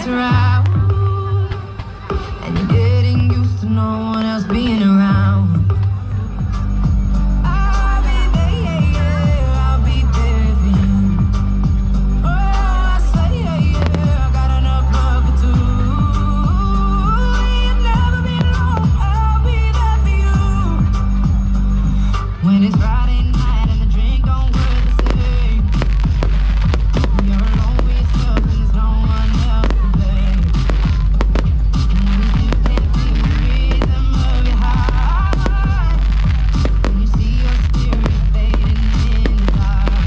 around, and you're getting used to no one else being around. I'll be there, yeah, yeah, I'll be there for you. Oh, I say, yeah, yeah, I got enough love for two. You'll never be alone, I'll be there for you. When it's Friday night and the drink don't work the same, you're alone with yourself and there's no one else to blame. And when you can't feel the rhythm of your heart, when you see your spirit fading in the dark,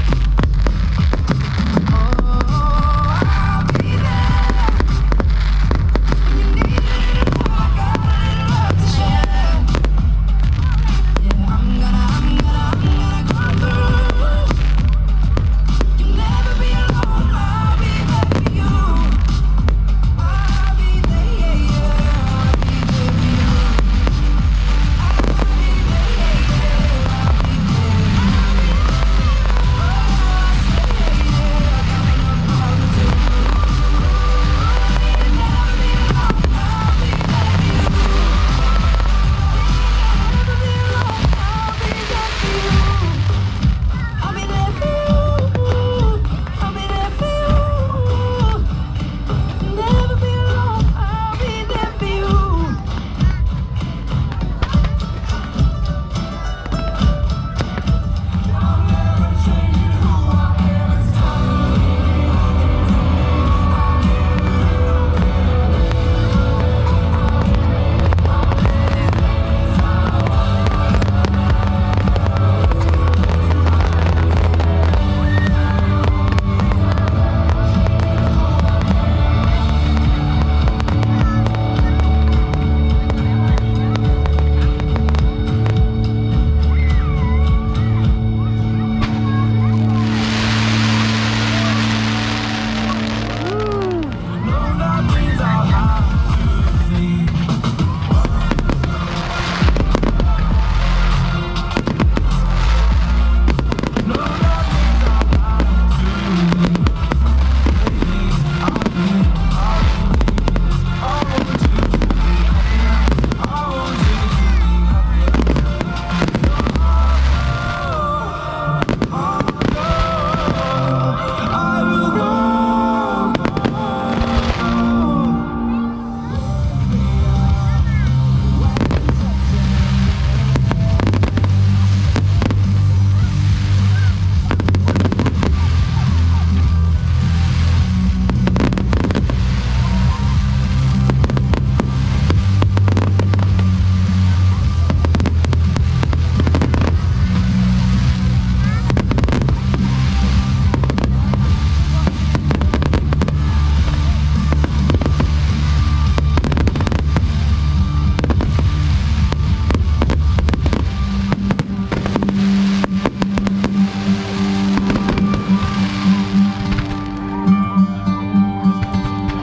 oh, I'll be there. When you need a little love, I got a little love to share. Yeah, I'm gonna come through. You'll never be alone, I'll be there for you. I'll be there, yeah, yeah, I'll be there for you. I'll be there, yeah, yeah, I'll be there. Oh, I say, yeah, yeah, I got enough love for two. You'll never be alone, I'll be there for you. Never be alone, I'll be there for you. I'll be there for you. I'll be there for you. Never be alone, I'll be there for you.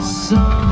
So